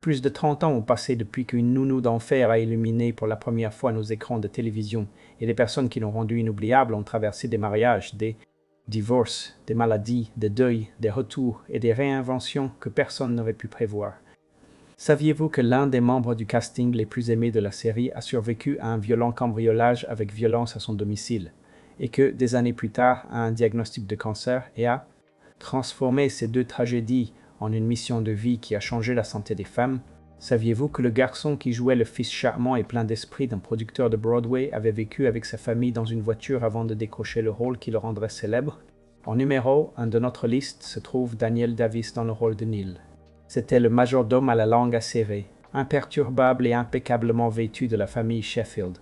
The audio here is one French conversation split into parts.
Plus de 30 ans ont passé depuis qu'une nounou d'enfer a illuminé pour la première fois nos écrans de télévision, et les personnes qui l'ont rendu inoubliable ont traversé des mariages, des divorces, des maladies, des deuils, des retours et des réinventions que personne n'aurait pu prévoir. Saviez-vous que l'un des membres du casting les plus aimés de la série a survécu à un violent cambriolage avec violence à son domicile, et que, des années plus tard, a un diagnostic de cancer et a transformé ces deux tragédies en une mission de vie qui a changé la santé des femmes? Saviez-vous que le garçon qui jouait le fils charmant et plein d'esprit d'un producteur de Broadway avait vécu avec sa famille dans une voiture avant de décrocher le rôle qui le rendrait célèbre? En numéro 1 de notre liste se trouve Daniel Davis dans le rôle de Neil. C'était le majordome à la langue acérée, imperturbable et impeccablement vêtu de la famille Sheffield,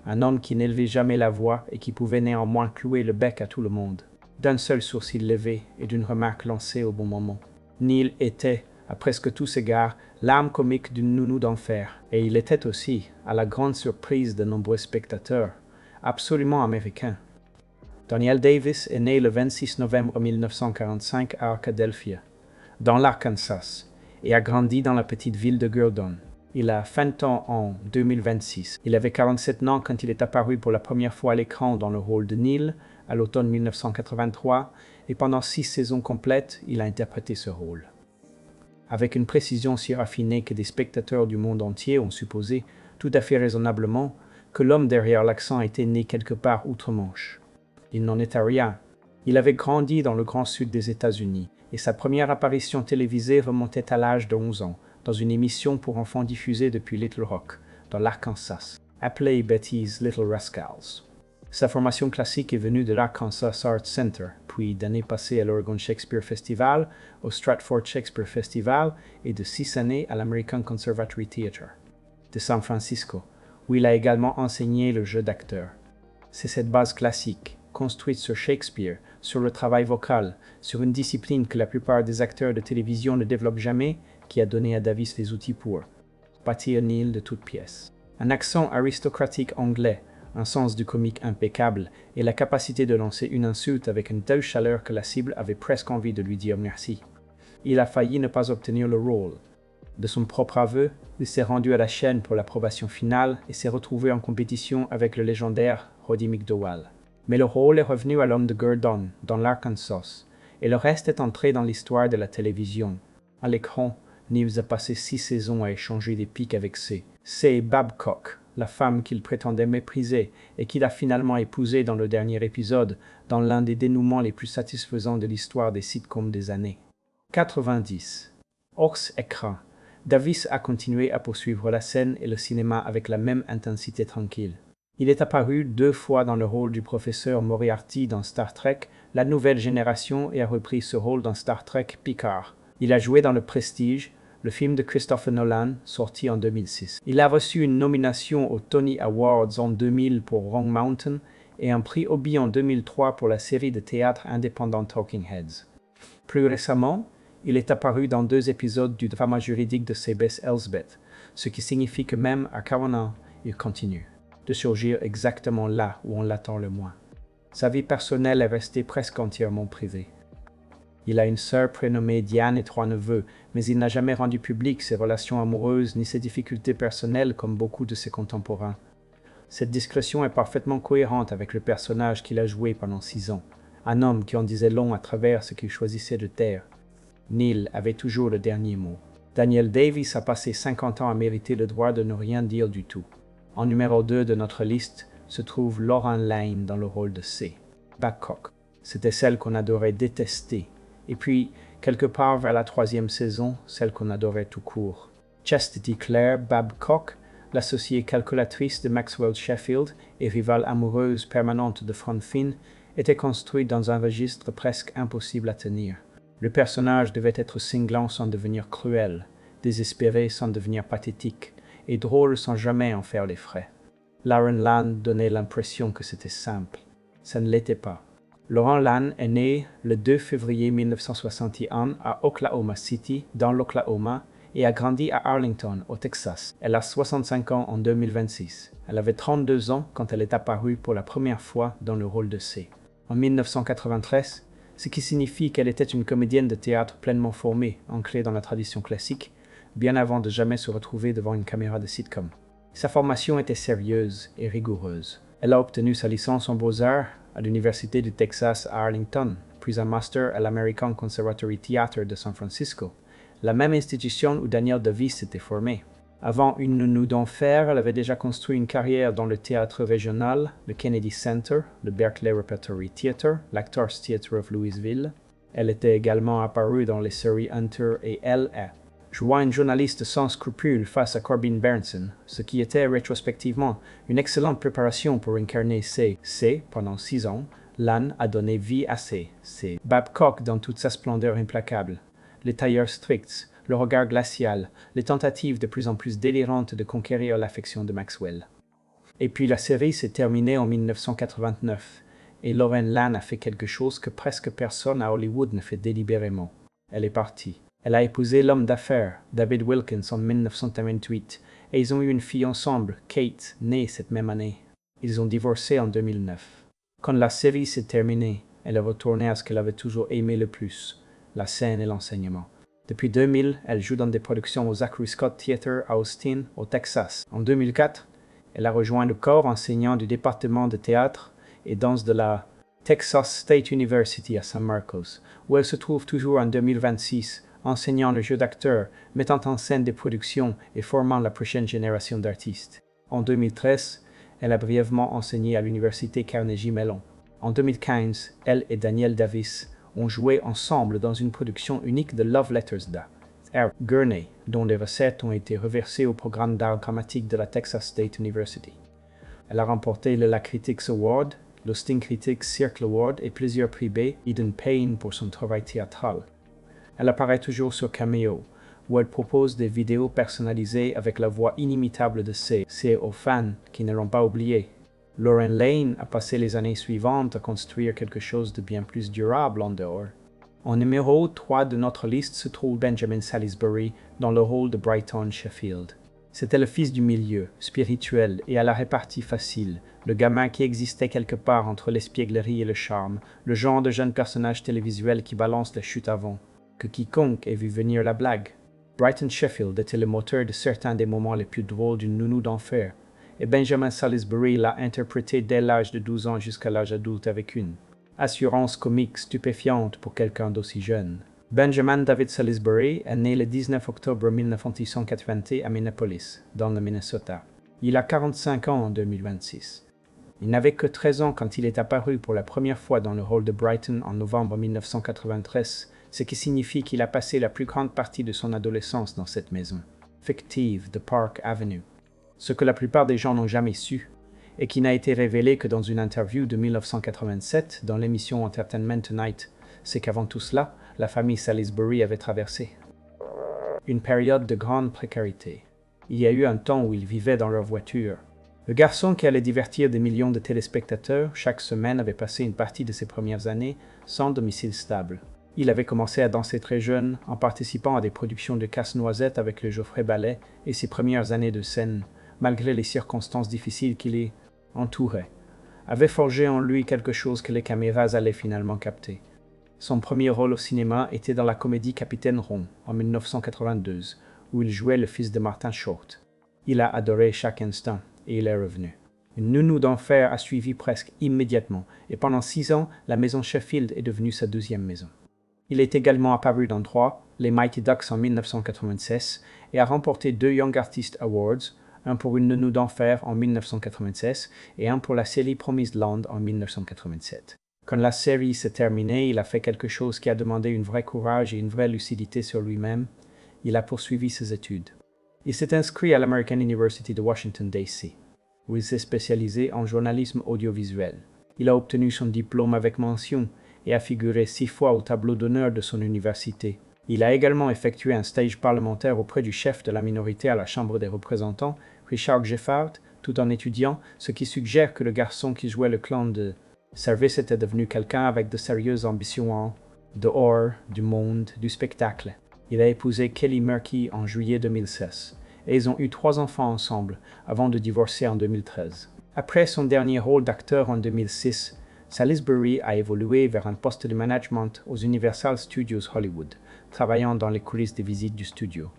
un homme qui n'élevait jamais la voix et qui pouvait néanmoins clouer le bec à tout le monde, d'un seul sourcil levé et d'une remarque lancée au bon moment. Neil était, à presque tous égards, l'âme comique d'une nounou d'enfer, et il était aussi, à la grande surprise de nombreux spectateurs, absolument américain. Daniel Davis est né le 26 novembre 1945 à Arkadelphia, dans l'Arkansas, et a grandi dans la petite ville de Gurdon. Il a 20 ans en 2026. Il avait 47 ans quand il est apparu pour la première fois à l'écran dans le rôle de Neil, à l'automne 1983, et pendant 6 saisons complètes, il a interprété ce rôle. Avec une précision si raffinée que des spectateurs du monde entier ont supposé, tout à fait raisonnablement, que l'homme derrière l'accent était né quelque part outre-Manche. Il n'en était rien. Il avait grandi dans le grand sud des États-Unis, et sa première apparition télévisée remontait à l'âge de 11 ans, dans une émission pour enfants diffusée depuis Little Rock, dans l'Arkansas, appelée Betty's Little Rascals. Sa formation classique est venue de l'Arkansas Arts Center, puis d'années passées à l'Oregon Shakespeare Festival, au Stratford Shakespeare Festival et de 6 années à l'American Conservatory Theatre de San Francisco, où il a également enseigné le jeu d'acteur. C'est cette base classique, construite sur Shakespeare, sur le travail vocal, sur une discipline que la plupart des acteurs de télévision ne développent jamais, qui a donné à Davis les outils pour bâtir Neil de toutes pièces. Un accent aristocratique anglais, un sens du comique impeccable et la capacité de lancer une insulte avec une telle chaleur que la cible avait presque envie de lui dire merci. Il a failli ne pas obtenir le rôle. De son propre aveu, il s'est rendu à la chaîne pour l'approbation finale et s'est retrouvé en compétition avec le légendaire Roddy McDowall. Mais le rôle est revenu à l'homme de Gurdon, dans l'Arkansas, et le reste est entré dans l'histoire de la télévision. À l'écran, Neil a passé 6 saisons à échanger des piques avec C. Babcock, la femme qu'il prétendait mépriser et qu'il a finalement épousée dans le dernier épisode, dans l'un des dénouements les plus satisfaisants de l'histoire des sitcoms des années 90. Hors écran, Davis a continué à poursuivre la scène et le cinéma avec la même intensité tranquille. Il est apparu 2 fois dans le rôle du professeur Moriarty dans Star Trek, la nouvelle génération, et a repris ce rôle dans Star Trek Picard. Il a joué dans Le Prestige, le film de Christopher Nolan, sorti en 2006. Il a reçu une nomination aux Tony Awards en 2000 pour Wrong Mountain et un prix Obie en 2003 pour la série de théâtre indépendant Talking Heads. Plus récemment, il est apparu dans 2 épisodes du drama juridique de C.B.S. Elsbeth, ce qui signifie que même à 40 ans, il continue de surgir exactement là où on l'attend le moins. Sa vie personnelle est restée presque entièrement privée. Il a une sœur prénommée Diane et 3 neveux, mais il n'a jamais rendu public ses relations amoureuses ni ses difficultés personnelles comme beaucoup de ses contemporains. Cette discrétion est parfaitement cohérente avec le personnage qu'il a joué pendant 6 ans, un homme qui en disait long à travers ce qu'il choisissait de taire. Neil avait toujours le dernier mot. Daniel Davis a passé 50 ans à mériter le droit de ne rien dire du tout. En numéro 2 de notre liste se trouve Lauren Lane dans le rôle de C. Babcock. C'était celle qu'on adorait détester. Et puis, quelque part vers la 3e saison, celle qu'on adorait tout court. Chastity Claire Babcock, l'associée calculatrice de Maxwell Sheffield et rivale amoureuse permanente de Fran Finn, était construite dans un registre presque impossible à tenir. Le personnage devait être cinglant sans devenir cruel, désespéré sans devenir pathétique, et drôle sans jamais en faire les frais. Lauren Lane donnait l'impression que c'était simple. Ça ne l'était pas. Lauren Lane est née le 2 février 1961 à Oklahoma City, dans l'Oklahoma, et a grandi à Arlington, au Texas. Elle a 65 ans en 2026. Elle avait 32 ans quand elle est apparue pour la première fois dans le rôle de C. En 1993, ce qui signifie qu'elle était une comédienne de théâtre pleinement formée, ancrée dans la tradition classique, bien avant de jamais se retrouver devant une caméra de sitcom. Sa formation était sérieuse et rigoureuse. Elle a obtenu sa licence en beaux-arts à l'Université du Texas à Arlington, puis un master à l'American Conservatory Theatre de San Francisco, la même institution où Danielle Davis s'était formée. Avant Une nounou d'enfer, elle avait déjà construit une carrière dans le théâtre régional, le Kennedy Center, le Berkeley Repertory Theatre, l'Actors Theatre of Louisville. Elle était également apparue dans les séries Hunter et L.A., jouant une journaliste sans scrupules face à Corbin Bernsen, ce qui était rétrospectivement une excellente préparation pour incarner C. Pendant 6 ans, Lan a donné vie à C. Babcock dans toute sa splendeur implacable, les tailleurs stricts, le regard glacial, les tentatives de plus en plus délirantes de conquérir l'affection de Maxwell. Et puis la série s'est terminée en 1989, et Lauren Lan a fait quelque chose que presque personne à Hollywood ne fait délibérément. Elle est partie. Elle a épousé l'homme d'affaires, David Wilkins, en 1928, et ils ont eu une fille ensemble, Kate, née cette même année. Ils ont divorcé en 2009. Quand la série s'est terminée, elle est retournée à ce qu'elle avait toujours aimé le plus, la scène et l'enseignement. Depuis 2000, elle joue dans des productions au Zachary Scott Theatre à Austin, au Texas. En 2004, elle a rejoint le corps enseignant du département de théâtre et danse de la Texas State University à San Marcos, où elle se trouve toujours en 2026, enseignant le jeu d'acteur, mettant en scène des productions et formant la prochaine génération d'artistes. En 2013, elle a brièvement enseigné à l'université Carnegie Mellon. En 2015, elle et Danielle Davis ont joué ensemble dans une production unique de Love Letters d'A. R. Gurney, dont les recettes ont été reversées au programme d'art dramatique de la Texas State University. Elle a remporté le La Critics Award, l'Austin Critics Circle Award et plusieurs prix B, Eden Payne pour son travail théâtral. Elle apparaît toujours sur Cameo, où elle propose des vidéos personnalisées avec la voix inimitable de C aux fans qui ne l'ont pas oublié. Lauren Lane a passé les années suivantes à construire quelque chose de bien plus durable en dehors. En numéro 3 de notre liste se trouve Benjamin Salisbury dans le rôle de Brighton Sheffield. C'était le fils du milieu, spirituel et à la répartie facile, le gamin qui existait quelque part entre l'espièglerie et le charme, le genre de jeune personnage télévisuel qui balance la chute avant, que quiconque ait vu venir la blague. Brighton Sheffield était le moteur de certains des moments les plus drôles d'une nounou d'enfer, et Benjamin Salisbury l'a interprété dès l'âge de 12 ans jusqu'à l'âge adulte avec une assurance comique stupéfiante pour quelqu'un d'aussi jeune. Benjamin David Salisbury est né le 19 octobre 1980 à Minneapolis, dans le Minnesota. Il a 45 ans en 2026. Il n'avait que 13 ans quand il est apparu pour la première fois dans le rôle de Brighton en novembre 1993, ce qui signifie qu'il a passé la plus grande partie de son adolescence dans cette maison fictive de Park Avenue. Ce que la plupart des gens n'ont jamais su, et qui n'a été révélé que dans une interview de 1987 dans l'émission Entertainment Tonight, c'est qu'avant tout cela, la famille Salisbury avait traversé une période de grande précarité. Il y a eu un temps où ils vivaient dans leur voiture. Le garçon qui allait divertir des millions de téléspectateurs chaque semaine avait passé une partie de ses premières années sans domicile stable. Il avait commencé à danser très jeune, en participant à des productions de Casse-Noisette avec le Geoffrey Ballet et ses premières années de scène, malgré les circonstances difficiles qui les entouraient, avait forgé en lui quelque chose que les caméras allaient finalement capter. Son premier rôle au cinéma était dans la comédie Capitaine Rond, en 1992, où il jouait le fils de Martin Short. Il a adoré chaque instant, et il est revenu. Une nounou d'enfer a suivi presque immédiatement, et pendant 6 ans, la maison Sheffield est devenue sa deuxième maison. Il est également apparu dans 3, les Mighty Ducks en 1996, et a remporté 2 Young Artist Awards, un pour Une nounou d'enfer en 1996 et un pour la série Promised Land en 1987. Quand la série s'est terminée, il a fait quelque chose qui a demandé un vrai courage et une vraie lucidité sur lui-même. Il a poursuivi ses études. Il s'est inscrit à l'American University de Washington, D.C., où il s'est spécialisé en journalisme audiovisuel. Il a obtenu son diplôme avec mention et a figuré 6 fois au tableau d'honneur de son université. Il a également effectué un stage parlementaire auprès du chef de la minorité à la Chambre des représentants, Richard Geffard, tout en étudiant, ce qui suggère que le garçon qui jouait le clan de Service était devenu quelqu'un avec de sérieuses ambitions en dehors du monde du spectacle. Il a épousé Kelly Murky en juillet 2016, et ils ont eu 3 enfants ensemble, avant de divorcer en 2013. Après son dernier rôle d'acteur en 2006, Salisbury a évolué vers un poste de management aux Universal Studios Hollywood, travaillant dans les coulisses des visites du studio.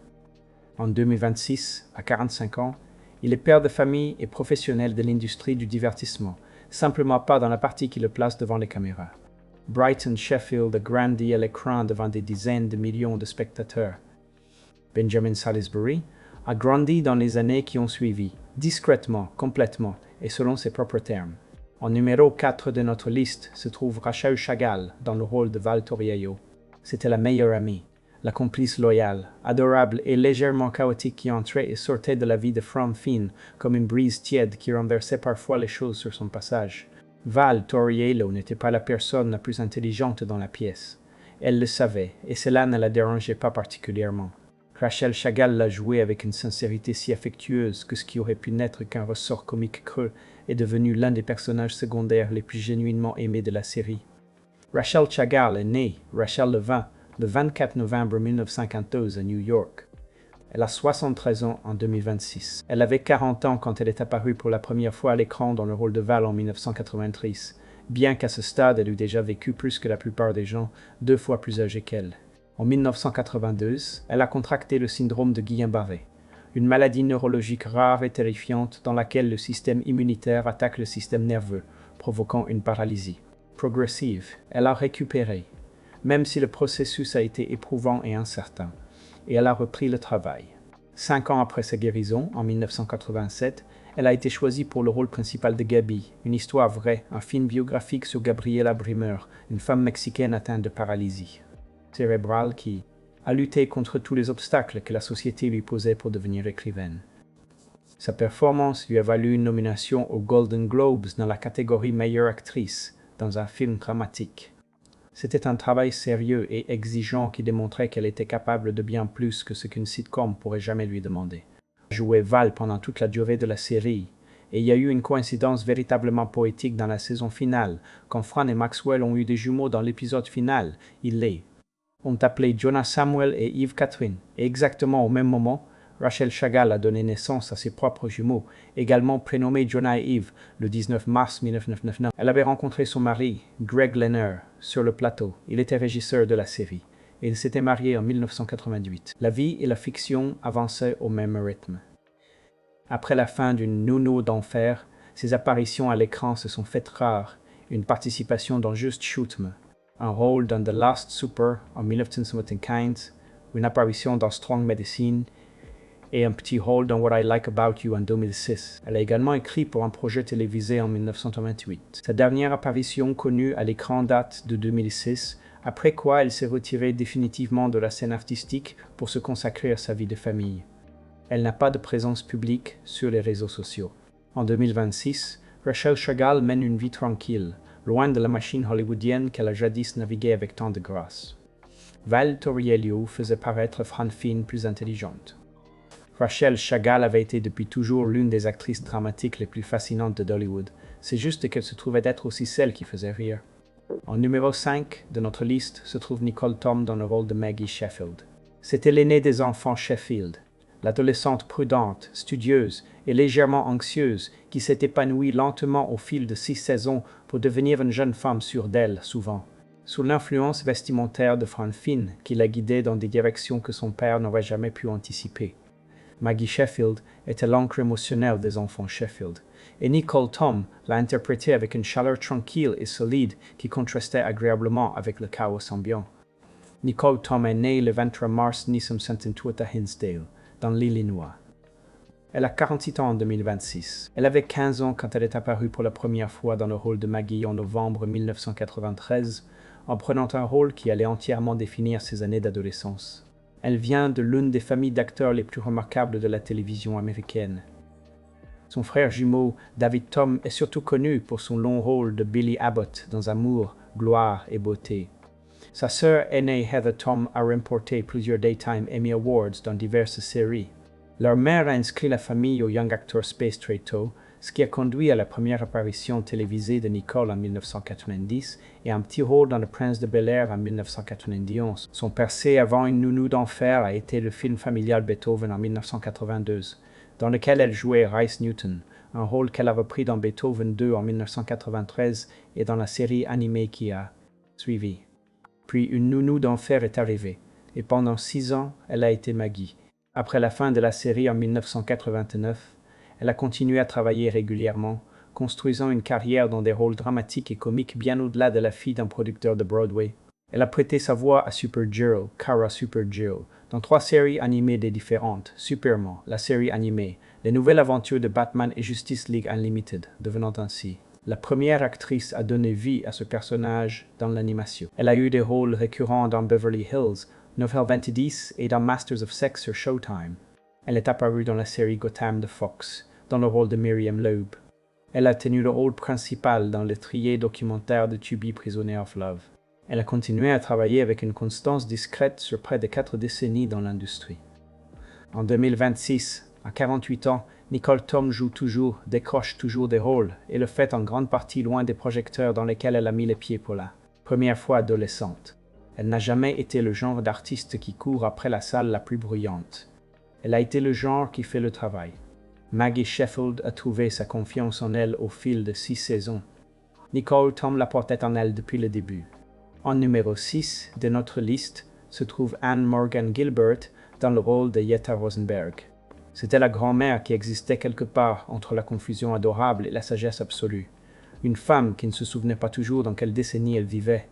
En 2026, à 45 ans, il est père de famille et professionnel de l'industrie du divertissement, simplement pas dans la partie qui le place devant les caméras. Brighton Sheffield a grandi à l'écran devant des dizaines de millions de spectateurs. Benjamin Salisbury a grandi dans les années qui ont suivi, discrètement, complètement, et selon ses propres termes. En numéro 4 de notre liste se trouve Rachel Chagall dans le rôle de Val Toriello. C'était la meilleure amie, la complice loyale, adorable et légèrement chaotique qui entrait et sortait de la vie de From Finn comme une brise tiède qui renversait parfois les choses sur son passage. Val Toriello n'était pas la personne la plus intelligente dans la pièce. Elle le savait, et cela ne la dérangeait pas particulièrement. Rachel Chagall l'a joué avec une sincérité si affectueuse que ce qui aurait pu n'être qu'un ressort comique creux est devenu l'un des personnages secondaires les plus genuinement aimés de la série. Rachel Chagall est née, Rachel Levin, le 24 novembre 1952 à New York. Elle a 73 ans en 2026. Elle avait 40 ans quand elle est apparue pour la première fois à l'écran dans le rôle de Val en 1993, bien qu'à ce stade elle eût déjà vécu plus que la plupart des gens, 2 fois plus âgés qu'elle. En 1992, elle a contracté le syndrome de Guillain-Barré, une maladie neurologique rare et terrifiante dans laquelle le système immunitaire attaque le système nerveux, provoquant une paralysie progressive. Elle a récupéré, même si le processus a été éprouvant et incertain, et elle a repris le travail. 5 ans après sa guérison, en 1987, elle a été choisie pour le rôle principal de Gaby, une histoire vraie, un film biographique sur Gabriela Bremer, une femme mexicaine atteinte de paralysie cérébrale qui a lutté contre tous les obstacles que la société lui posait pour devenir écrivaine. Sa performance lui a valu une nomination aux Golden Globes dans la catégorie meilleure actrice dans un film dramatique. C'était un travail sérieux et exigeant qui démontrait qu'elle était capable de bien plus que ce qu'une sitcom pourrait jamais lui demander. Elle a joué Val pendant toute la durée de la série, et il y a eu une coïncidence véritablement poétique dans la saison finale, quand Fran et Maxwell ont eu des jumeaux dans l'épisode final. Ils ont appelé Jonah Samuel et Eve Catherine, et exactement au même moment, Rachel Chagall a donné naissance à ses propres jumeaux, également prénommés Jonah et Eve, le 19 mars 1999. Elle avait rencontré son mari, Greg Lenner, sur le plateau. Il était régisseur de la série, et ils s'étaient mariés en 1998. La vie et la fiction avançaient au même rythme. Après la fin d'une nounou d'enfer, ses apparitions à l'écran se sont faites rares, une participation dans Just Shoot Me, un rôle dans The Last Supper en 1975, une apparition dans Strong Medicine et un petit rôle dans What I Like About You en 2006. Elle a également écrit pour un projet télévisé en 1928. Sa dernière apparition connue à l'écran date de 2006, après quoi elle s'est retirée définitivement de la scène artistique pour se consacrer à sa vie de famille. Elle n'a pas de présence publique sur les réseaux sociaux. En 2026, Rachel Chagall mène une vie tranquille, loin de la machine hollywoodienne qu'elle a jadis naviguée avec tant de grâce. Val Toriello faisait paraître Fran Finn plus intelligente. Rachel Chagall avait été depuis toujours l'une des actrices dramatiques les plus fascinantes d'Hollywood. C'est juste qu'elle se trouvait être aussi celle qui faisait rire. En numéro 5 de notre liste se trouve Nicole Tom dans le rôle de Maggie Sheffield. C'était l'aînée des enfants Sheffield, l'adolescente prudente, studieuse et légèrement anxieuse qui s'est épanouie lentement au fil de 6 saisons pour devenir une jeune femme sûre d'elle, souvent, sous l'influence vestimentaire de Fran Finn qui la guidait dans des directions que son père n'aurait jamais pu anticiper. Maggie Sheffield était l'encre émotionnelle des enfants Sheffield, et Nicole Tom l'a interprétée avec une chaleur tranquille et solide qui contrastait agréablement avec le chaos ambiant. Nicole Tom est née le 23 mars 1968 à Hinsdale, dans l'Illinois. Elle a 48 ans en 2026. Elle avait 15 ans quand elle est apparue pour la première fois dans le rôle de Maggie en novembre 1993, en prenant un rôle qui allait entièrement définir ses années d'adolescence. Elle vient de l'une des familles d'acteurs les plus remarquables de la télévision américaine. Son frère jumeau, David Tom, est surtout connu pour son long rôle de Billy Abbott dans Amour, Gloire et Beauté. Sa sœur aînée Heather Tom a remporté plusieurs Daytime Emmy Awards dans diverses séries. Leur mère a inscrit la famille au Young Actor Space très tôt, ce qui a conduit à la première apparition télévisée de Nicole en 1990 et un petit rôle dans Le Prince de Bel-Air en 1991. Son percé avant Une nounou d'enfer a été le film familial Beethoven en 1982, dans lequel elle jouait Rice Newton, un rôle qu'elle a repris dans Beethoven 2 en 1993 et dans la série animée qui a suivi. Puis Une nounou d'enfer est arrivée, et pendant 6 ans, elle a été Maggie. Après la fin de la série en 1989, elle a continué à travailler régulièrement, construisant une carrière dans des rôles dramatiques et comiques bien au-delà de la fille d'un producteur de Broadway. Elle a prêté sa voix à Supergirl, Kara Supergirl, dans 3 séries animées différentes, Superman, la série animée, les nouvelles aventures de Batman et Justice League Unlimited, devenant ainsi la première actrice à donner vie à ce personnage dans l'animation. Elle a eu des rôles récurrents dans Beverly Hills, 90210 et dans Masters of Sex sur Showtime. Elle est apparue dans la série Gotham de Fox, dans le rôle de Miriam Loeb. Elle a tenu le rôle principal dans le trié documentaire de To Be Prisoner of Love. Elle a continué à travailler avec une constance discrète sur près de 4 décennies dans l'industrie. En 2026, à 48 ans, Nicole Thom joue toujours, décroche toujours des rôles, et le fait en grande partie loin des projecteurs dans lesquels elle a mis les pieds pour la première fois adolescente. Elle n'a jamais été le genre d'artiste qui court après la salle la plus bruyante. Elle a été le genre qui fait le travail. Maggie Sheffield a trouvé sa confiance en elle au fil de 6 saisons. Nicole Thom la portait en elle depuis le début. En numéro 6 de notre liste se trouve Anne Morgan Gilbert dans le rôle de Yetta Rosenberg. C'était la grand-mère qui existait quelque part entre la confusion adorable et la sagesse absolue. Une femme qui ne se souvenait pas toujours dans quelle décennie elle vivait,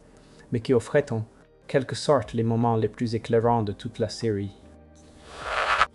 mais qui offrait en quelque sorte les moments les plus éclairants de toute la série.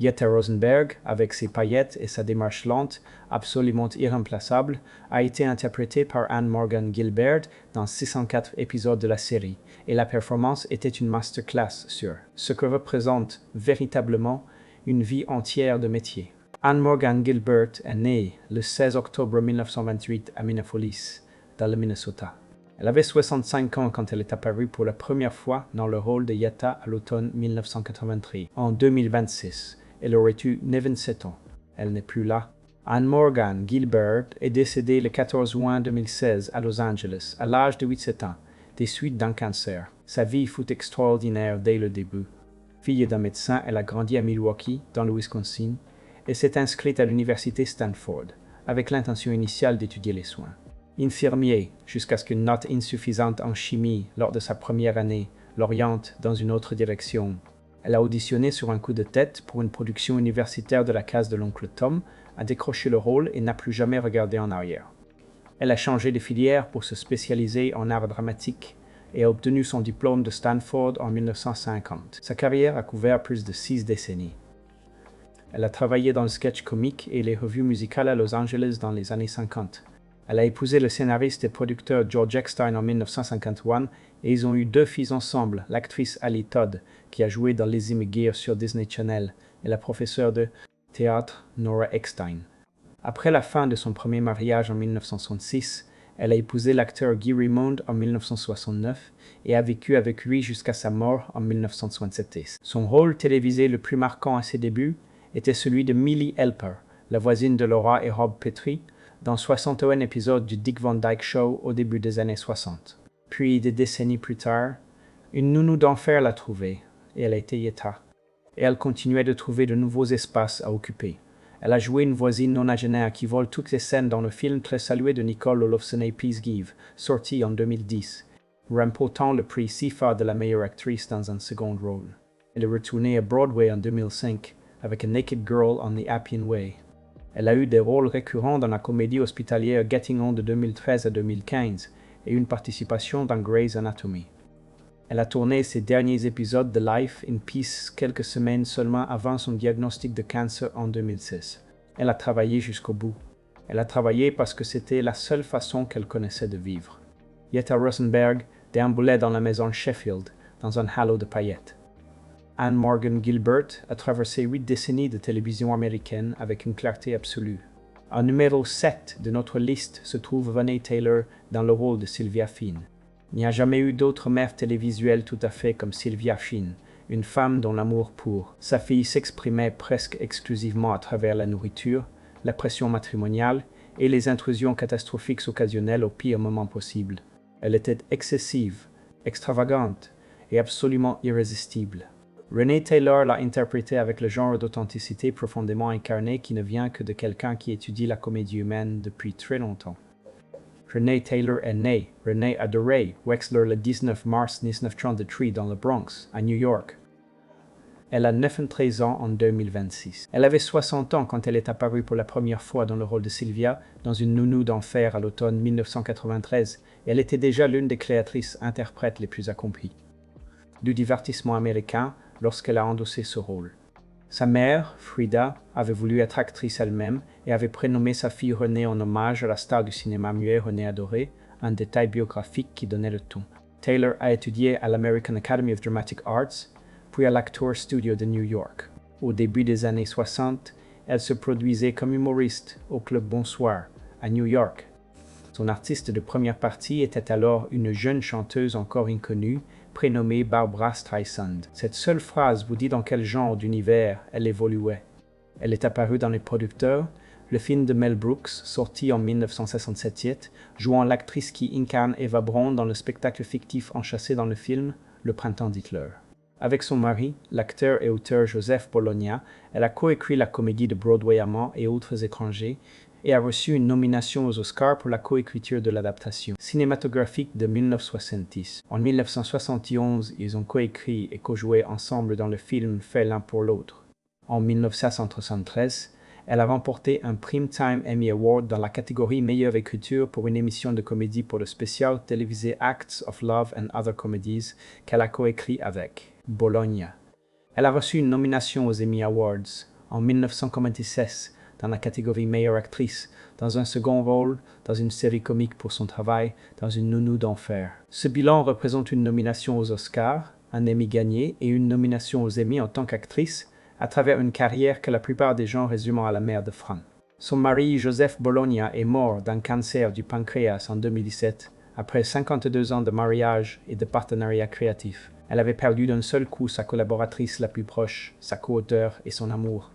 Yetta Rosenberg, avec ses paillettes et sa démarche lente, absolument irremplaçable, a été interprétée par Anne Morgan Gilbert dans 604 épisodes de la série, et la performance était une masterclass sur ce que représente véritablement une vie entière de métier. Anne Morgan Gilbert est née le 16 octobre 1928 à Minneapolis, dans le Minnesota. Elle avait 65 ans quand elle est apparue pour la première fois dans le rôle de Yetta à l'automne 1983. En 2026, elle aurait eu 97 ans. Elle n'est plus là. Anne Morgan Gilbert est décédée le 14 juin 2016 à Los Angeles, à l'âge de 87 ans, des suites d'un cancer. Sa vie fut extraordinaire dès le début. Fille d'un médecin, elle a grandi à Milwaukee, dans le Wisconsin, et s'est inscrite à l'université Stanford, avec l'intention initiale d'étudier les soins. Infirmier, jusqu'à ce qu'une note insuffisante en chimie lors de sa première année l'oriente dans une autre direction. Elle a auditionné sur un coup de tête pour une production universitaire de la case de l'oncle Tom, a décroché le rôle et n'a plus jamais regardé en arrière. Elle a changé de filière pour se spécialiser en art dramatique et a obtenu son diplôme de Stanford en 1950. Sa carrière a couvert plus de 6 décennies. Elle a travaillé dans le sketch comique et les revues musicales à Los Angeles dans les années 50. Elle a épousé le scénariste et producteur George Eckstein en 1951 et ils ont eu 2 filles ensemble, l'actrice Ali Todd, qui a joué dans Les Immigrés sur Disney Channel, et la professeure de théâtre Nora Eckstein. Après la fin de son premier mariage en 1966, elle a épousé l'acteur Guy Raymond en 1969 et a vécu avec lui jusqu'à sa mort en 1967. Son rôle télévisé le plus marquant à ses débuts était celui de Millie Helper, la voisine de Laura et Rob Petrie, dans 61 épisodes du Dick Van Dyke Show au début des années 60. Puis, des décennies plus tard, une nounou d'enfer l'a trouvée, et elle a été Yetta. Et elle continuait de trouver de nouveaux espaces à occuper. Elle a joué une voisine nonagénaire qui vole toutes les scènes dans le film très salué de Nicole Olofsson et Peace Give, sorti en 2010, remportant le prix CIFA de la meilleure actrice dans un second rôle. Elle est retournée à Broadway en 2005 avec A Naked Girl on the Appian Way. Elle a eu des rôles récurrents dans la comédie hospitalière Getting On de 2013 à 2015 et une participation dans Grey's Anatomy. Elle a tourné ses derniers épisodes de Life in Peace quelques semaines seulement avant son diagnostic de cancer en 2016. Elle a travaillé jusqu'au bout. Elle a travaillé parce que c'était la seule façon qu'elle connaissait de vivre. Yetta Rosenberg déambulait dans la maison Sheffield, dans un halo de paillettes. Anne Morgan Gilbert a traversé 8 décennies de télévision américaine avec une clarté absolue. En numéro 7 de notre liste se trouve Vanessa Taylor dans le rôle de Sylvia Finn. Il n'y a jamais eu d'autre mère télévisuelle tout à fait comme Sylvia Finn, une femme dont l'amour pour sa fille s'exprimait presque exclusivement à travers la nourriture, la pression matrimoniale et les intrusions catastrophiques occasionnelles au pire moment possible. Elle était excessive, extravagante et absolument irrésistible. Renée Taylor l'a interprétée avec le genre d'authenticité profondément incarné qui ne vient que de quelqu'un qui étudie la comédie humaine depuis très longtemps. Renée Taylor est née Renée Adorée Wexler le 19 mars 1933 dans le Bronx, à New York. Elle a 93 ans en 2026. Elle avait 60 ans quand elle est apparue pour la première fois dans le rôle de Sylvia dans Une nounou d'enfer à l'automne 1993, et elle était déjà l'une des créatrices-interprètes les plus accomplies du divertissement américain lorsqu'elle a endossé ce rôle. Sa mère, Frida, avait voulu être actrice elle-même et avait prénommé sa fille Renée en hommage à la star du cinéma muet Renée Adoré, un détail biographique qui donnait le ton. Taylor a étudié à l'American Academy of Dramatic Arts, puis à l'Actors Studio de New York. Au début des années 60, elle se produisait comme humoriste au Club Bonsoir, à New York. Son artiste de première partie était alors une jeune chanteuse encore inconnue, prénommée Barbra Streisand. Cette seule phrase vous dit dans quel genre d'univers elle évoluait. Elle est apparue dans Les Producteurs, le film de Mel Brooks, sorti en 1967, jouant l'actrice qui incarne Eva Braun dans le spectacle fictif enchâssé dans le film Le Printemps d'Hitler. Avec son mari, l'acteur et auteur Joseph Bologna, elle a coécrit la comédie de Broadway Amants et autres étrangers, et a reçu une nomination aux Oscars pour la coécriture de l'adaptation cinématographique de 1970. En 1971, ils ont coécrit et co-joué ensemble dans le film Fait l'un pour l'autre. En 1973, elle a remporté un Primetime Emmy Award dans la catégorie Meilleure écriture pour une émission de comédie pour le spécial télévisé Acts of Love and Other Comedies qu'elle a coécrit avec Bologna. Elle a reçu une nomination aux Emmy Awards en 1996 dans la catégorie Meilleure actrice, dans un second rôle, dans une série comique pour son travail, dans Une nounou d'enfer. Ce bilan représente une nomination aux Oscars, un Emmy gagné et une nomination aux Emmy en tant qu'actrice, à travers une carrière que la plupart des gens résument à la mère de Fran. Son mari, Joseph Bologna, est mort d'un cancer du pancréas en 2017, après 52 ans de mariage et de partenariat créatif. Elle avait perdu d'un seul coup sa collaboratrice la plus proche, sa co-auteure et son amour.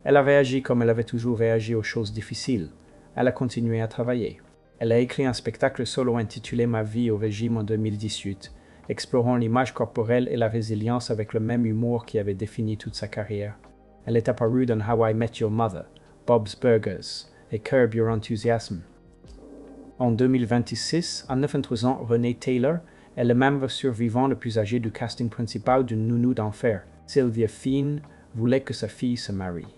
Elle a réagi comme elle avait toujours réagi aux choses difficiles. Elle a continué à travailler. Elle a écrit un spectacle solo intitulé Ma vie au régime en 2018, explorant l'image corporelle et la résilience avec le même humour qui avait défini toute sa carrière. Elle est apparue dans How I Met Your Mother, Bob's Burgers et Curb Your Enthusiasm. En 2026, à 93 ans, Renée Taylor est le membre survivant le plus âgé du casting principal d'une nounou d'enfer. Sylvia Finn voulait que sa fille se marie.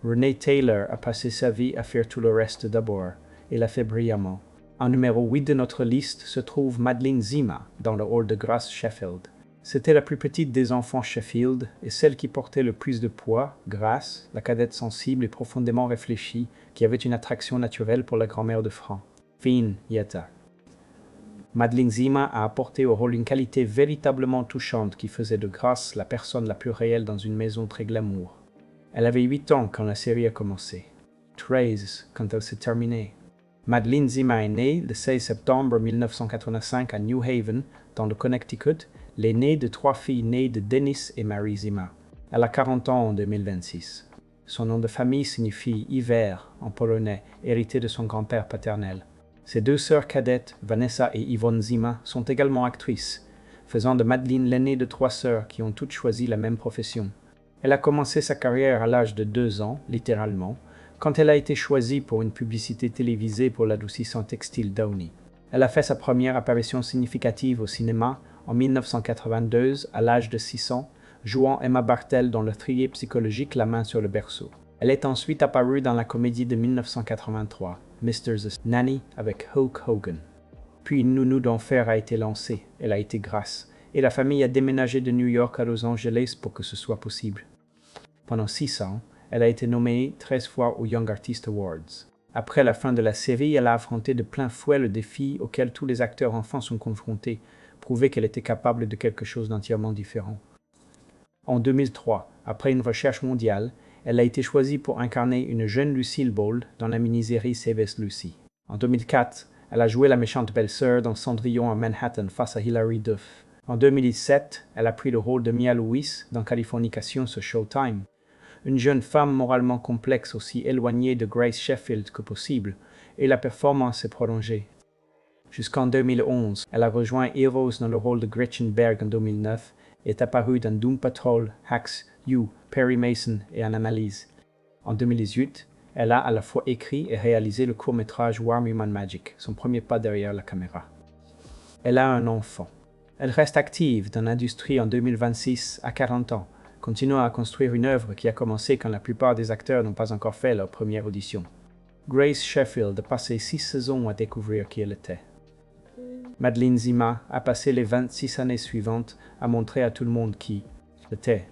Renée Taylor a passé sa vie à faire tout le reste d'abord, et l'a fait brillamment. En numéro 8 de notre liste se trouve Madeline Zima, dans le rôle de Grace Sheffield. C'était la plus petite des enfants Sheffield, et celle qui portait le plus de poids, Grace, la cadette sensible et profondément réfléchie, qui avait une attraction naturelle pour la grand-mère de Fran, Finn Yetta. Madeline Zima a apporté au rôle une qualité véritablement touchante qui faisait de Grace la personne la plus réelle dans une maison très glamour. Elle avait 8 ans quand la série a commencé, 13 quand elle s'est terminée. Madeline Zima est née le 16 septembre 1985 à New Haven, dans le Connecticut, l'aînée de 3 filles nées de Dennis et Mary Zima. Elle a 40 ans en 2026. Son nom de famille signifie « hiver » en polonais, hérité de son grand-père paternel. Ses 2 sœurs cadettes, Vanessa et Yvonne Zima, sont également actrices, faisant de Madeline l'aînée de 3 sœurs qui ont toutes choisi la même profession. Elle a commencé sa carrière à l'âge de 2 ans, littéralement, quand elle a été choisie pour une publicité télévisée pour l'adoucissant textile Downy. Elle a fait sa première apparition significative au cinéma en 1982 à l'âge de 6 ans, jouant Emma Bartel dans le thriller psychologique La main sur le berceau. Elle est ensuite apparue dans la comédie de 1983, Mr. the Nanny avec Hulk Hogan. Puis Une nounou d'enfer a été lancée, elle a été Grace, et la famille a déménagé de New York à Los Angeles pour que ce soit possible. Pendant 6 ans, elle a été nommée 13 fois aux Young Artist Awards. Après la fin de la série, elle a affronté de plein fouet le défi auquel tous les acteurs enfants sont confrontés, prouver qu'elle était capable de quelque chose d'entièrement différent. En 2003, après une recherche mondiale, elle a été choisie pour incarner une jeune Lucille Ball dans la mini-série Save Us Lucy. En 2004, elle a joué la méchante belle-sœur dans Cendrillon à Manhattan face à Hilary Duff. En 2017, elle a pris le rôle de Mia Lewis dans Californication sur Showtime. Une jeune femme moralement complexe aussi éloignée de Grace Sheffield que possible, et la performance s'est prolongée. Jusqu'en 2011, elle a rejoint Heroes dans le rôle de Gretchen Berg en 2009 et est apparue dans Doom Patrol, Hacks, You, Perry Mason et Anomalise. En 2018, elle a à la fois écrit et réalisé le court-métrage Warm Human Magic, son premier pas derrière la caméra. Elle a un enfant. Elle reste active dans l'industrie en 2026 à 40 ans, continuant à construire une œuvre qui a commencé quand la plupart des acteurs n'ont pas encore fait leur première audition. Grace Sheffield a passé 6 saisons à découvrir qui elle était. Madeleine Zima a passé les 26 années suivantes à montrer à tout le monde qui elle était.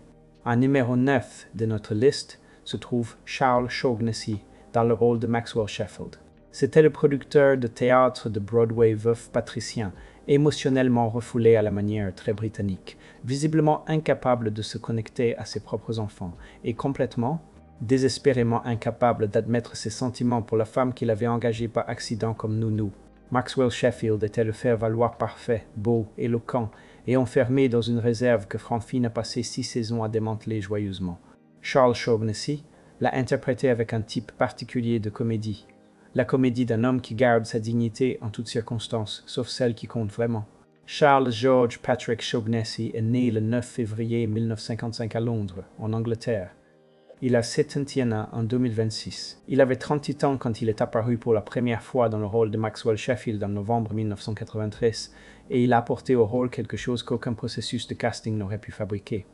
En numéro 9 de notre liste se trouve Charles Shaughnessy dans le rôle de Maxwell Sheffield. C'était le producteur de théâtre de Broadway veuf patricien, émotionnellement refoulé à la manière très britannique, visiblement incapable de se connecter à ses propres enfants et complètement, désespérément incapable d'admettre ses sentiments pour la femme qu'il avait engagée par accident comme nounou. Maxwell Sheffield était le faire-valoir parfait, beau, éloquent et enfermé dans une réserve que Franfine a passé 6 saisons à démanteler joyeusement. Charles Shaughnessy l'a interprété avec un type particulier de comédie. La comédie d'un homme qui garde sa dignité en toutes circonstances, sauf celles qui comptent vraiment. Charles George Patrick Shaughnessy est né le 9 février 1955 à Londres, en Angleterre. Il a 71 ans en 2026. Il avait 38 ans quand il est apparu pour la première fois dans le rôle de Maxwell Sheffield en novembre 1993, et il a apporté au rôle quelque chose qu'aucun processus de casting n'aurait pu fabriquer.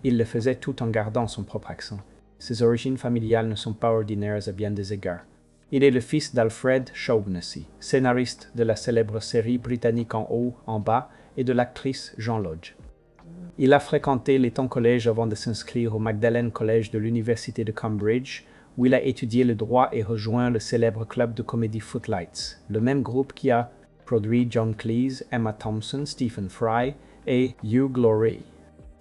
Il le faisait tout en gardant son propre accent. Ses origines familiales ne sont pas ordinaires à bien des égards. Il est le fils d'Alfred Shaughnessy, scénariste de la célèbre série britannique En haut, en bas et de l'actrice Jean Lodge. Il a fréquenté l'Eton College avant de s'inscrire au Magdalen College de l'Université de Cambridge, où il a étudié le droit et rejoint le célèbre club de comédie Footlights, le même groupe qui a produit John Cleese, Emma Thompson, Stephen Fry et Hugh Laurie.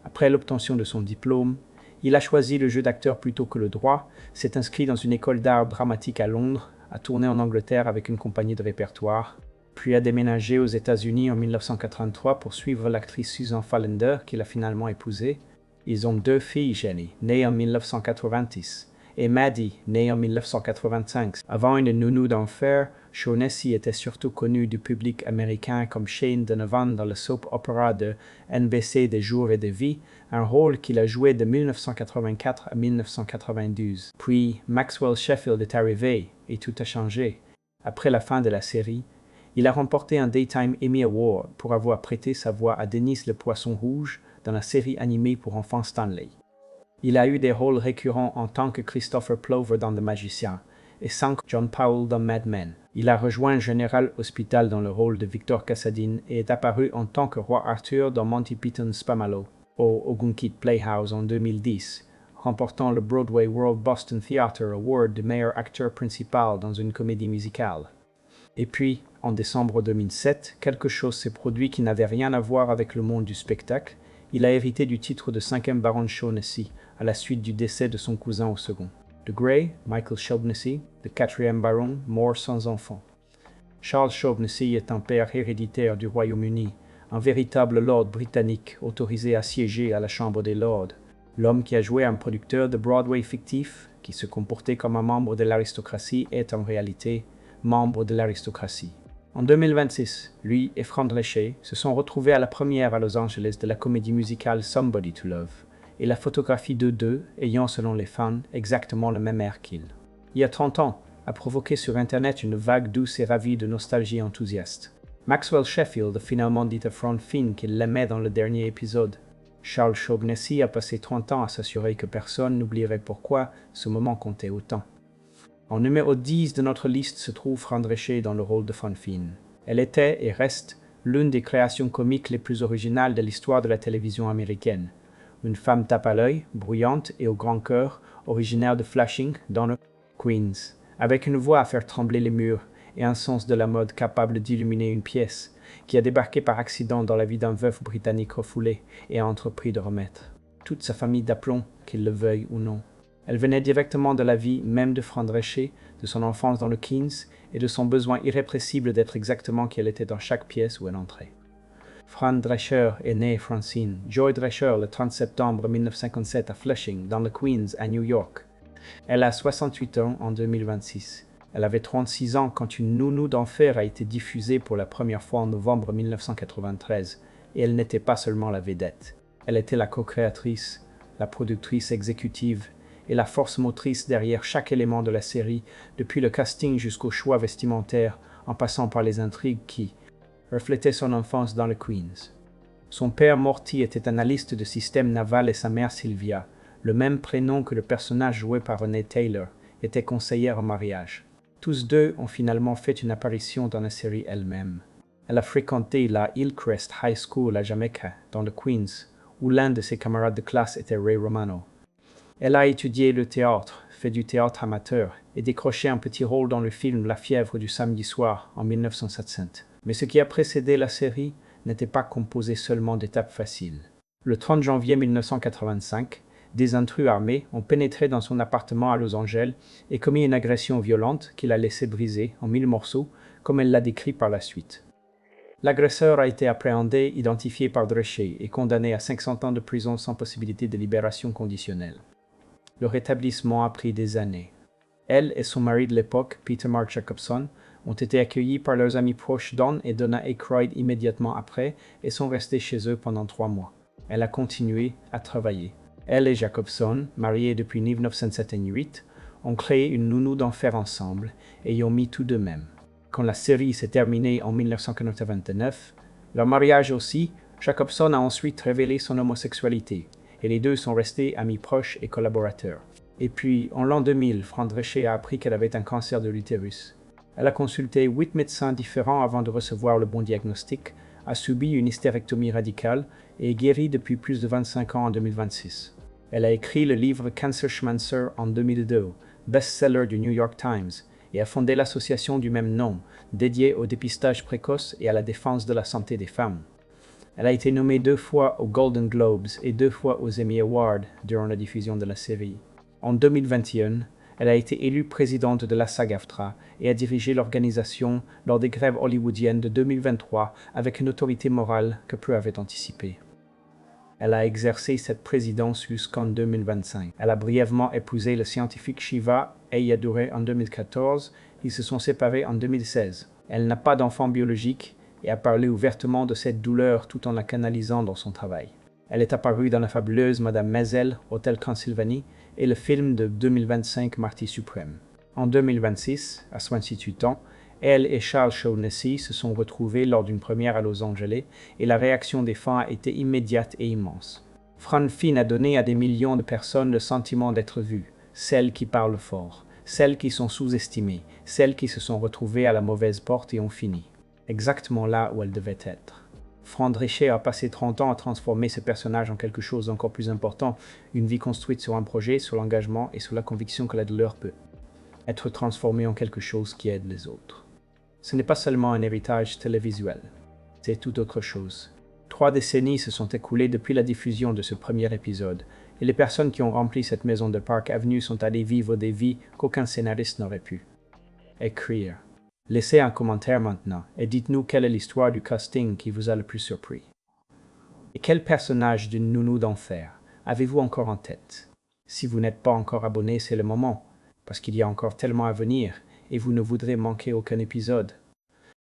Après l'obtention de son diplôme, il a choisi le jeu d'acteur plutôt que le droit, s'est inscrit dans une école d'art dramatique à Londres, a tourné en Angleterre avec une compagnie de répertoire, puis a déménagé aux États-Unis en 1983 pour suivre l'actrice Susan Fallender qu'il a finalement épousée. Ils ont 2 filles, Jenny, née en 1990, et Maddie, née en 1985. Avant une nounou d'enfer, Shaughnessy était surtout connu du public américain comme Shane Donovan dans le soap opera de NBC des jours et des vies, un rôle qu'il a joué de 1984 à 1992. Puis Maxwell Sheffield est arrivé et tout a changé. Après la fin de la série, il a remporté un Daytime Emmy Award pour avoir prêté sa voix à Dennis le Poisson Rouge dans la série animée pour enfants Stanley. Il a eu des rôles récurrents en tant que Christopher Plover dans The Magician et John Powell dans Mad Men. Il a rejoint General Hospital dans le rôle de Victor Cassadine et est apparu en tant que Roi Arthur dans Monty Python's Spamalot au Ogunquit Playhouse en 2010, remportant le Broadway World Boston Theatre Award de meilleur acteur principal dans une comédie musicale. Et puis, en décembre 2007, quelque chose s'est produit qui n'avait rien à voir avec le monde du spectacle. Il a hérité du titre de 5e baron Shaughnessy à la suite du décès de son cousin au second. De Grey, Michael Shaughnessy, le 4e baron, mort sans enfant. Charles Shaughnessy est un père héréditaire du Royaume-Uni, un véritable lord britannique autorisé à siéger à la Chambre des Lords. L'homme qui a joué un producteur de Broadway fictif, qui se comportait comme un membre de l'aristocratie, est en réalité membre de l'aristocratie. En 2026, lui et Fran Drescher se sont retrouvés à la première à Los Angeles de la comédie musicale Somebody to Love, et la photographie d'eux deux ayant, selon les fans, exactement le même air qu'ils. Il y a 30 ans, a provoqué sur Internet une vague douce et ravie de nostalgie enthousiaste. Maxwell Sheffield a finalement dit à Fran Finn qu'il l'aimait dans le dernier épisode. Charles Shaughnessy a passé 30 ans à s'assurer que personne n'oublierait pourquoi ce moment comptait autant. En numéro 10 de notre liste se trouve Fran Drescher dans le rôle de Fran Finn. Elle était et reste l'une des créations comiques les plus originales de l'histoire de la télévision américaine. Une femme tape à l'œil, bruyante et au grand cœur, originaire de Flushing, dans le Queens, avec une voix à faire trembler les murs et un sens de la mode capable d'illuminer une pièce, qui a débarqué par accident dans la vie d'un veuf britannique refoulé et a entrepris de remettre toute sa famille d'aplomb, qu'il le veuille ou non. Elle venait directement de la vie même de Fran Drescher, de son enfance dans le Queens et de son besoin irrépressible d'être exactement qui elle était dans chaque pièce où elle entrait. Fran Drescher est née Francine Joy Drescher le 30 septembre 1957 à Flushing, dans le Queens, à New York. Elle a 68 ans en 2026. Elle avait 36 ans quand Une nounou d'enfer a été diffusée pour la première fois en novembre 1993, et elle n'était pas seulement la vedette. Elle était la co-créatrice, la productrice exécutive et la force motrice derrière chaque élément de la série, depuis le casting jusqu'au choix vestimentaire, en passant par les intrigues qui reflétaient son enfance dans le Queens. Son père Morty était analyste de système naval et sa mère Sylvia, le même prénom que le personnage joué par Renée Taylor, était conseillère en mariage. Tous deux ont finalement fait une apparition dans la série elle-même. Elle a fréquenté la Hillcrest High School à Jamaica, dans le Queens, où l'un de ses camarades de classe était Ray Romano. Elle a étudié le théâtre, fait du théâtre amateur et décroché un petit rôle dans le film La fièvre du samedi soir en 1967. Mais ce qui a précédé la série n'était pas composé seulement d'étapes faciles. Le 30 janvier 1985, des intrus armés ont pénétré dans son appartement à Los Angeles et commis une agression violente qui l'a laissé briser en 1000 morceaux, comme elle l'a décrit par la suite. L'agresseur a été appréhendé, identifié par Drescher et condamné à 500 ans de prison sans possibilité de libération conditionnelle. Le rétablissement a pris des années. Elle et son mari de l'époque, Peter Mark Jacobson, ont été accueillis par leurs amis proches Don et Donna Aykroyd immédiatement après et sont restés chez eux pendant 3 mois. Elle a continué à travailler. Elle et Jacobson, mariés depuis 1978, ont créé une nounou d'enfer ensemble et y ont mis tout d'eux-mêmes. Quand la série s'est terminée en 1999, leur mariage aussi, Jacobson a ensuite révélé son homosexualité et les deux sont restés amis proches et collaborateurs. Et puis, en l'an 2000, Fran Drescher a appris qu'elle avait un cancer de l'utérus. Elle a consulté 8 médecins différents avant de recevoir le bon diagnostic, a subi une hystérectomie radicale et est guérie depuis plus de 25 ans en 2026. Elle a écrit le livre Cancer Schmancer en 2002, best-seller du New York Times, et a fondé l'association du même nom, dédiée au dépistage précoce et à la défense de la santé des femmes. Elle a été nommée 2 fois aux Golden Globes et 2 fois aux Emmy Awards durant la diffusion de la série. En 2021, elle a été élue présidente de la SAG-AFTRA et a dirigé l'organisation lors des grèves hollywoodiennes de 2023 avec une autorité morale que peu avaient anticipée. Elle a exercé cette présidence jusqu'en 2025. Elle a brièvement épousé le scientifique Shiva Ayyadurai en 2014. Ils se sont séparés en 2016. Elle n'a pas d'enfant biologique et a parlé ouvertement de cette douleur tout en la canalisant dans son travail. Elle est apparue dans la fabuleuse Madame Maisel, Hôtel Transylvanie, et le film de 2025 Marty Suprême. En 2026, à 68 ans, elle et Charles Shaughnessy se sont retrouvés lors d'une première à Los Angeles et la réaction des fans a été immédiate et immense. Fran Finn a donné à des millions de personnes le sentiment d'être vues, celles qui parlent fort, celles qui sont sous-estimées, celles qui se sont retrouvées à la mauvaise porte et ont fini, exactement là où elles devaient être. Fran Drescher a passé 30 ans à transformer ce personnage en quelque chose d'encore plus important, une vie construite sur un projet, sur l'engagement et sur la conviction que la douleur peut être transformée en quelque chose qui aide les autres. Ce n'est pas seulement un héritage télévisuel, c'est tout autre chose. 3 décennies se sont écoulées depuis la diffusion de ce premier épisode, et les personnes qui ont rempli cette maison de Park Avenue sont allées vivre des vies qu'aucun scénariste n'aurait pu écrire. Laissez un commentaire maintenant et dites-nous quelle est l'histoire du casting qui vous a le plus surpris. Et quel personnage d'une nounou d'enfer avez-vous encore en tête? Si vous n'êtes pas encore abonné, c'est le moment, parce qu'il y a encore tellement à venir et vous ne voudrez manquer aucun épisode.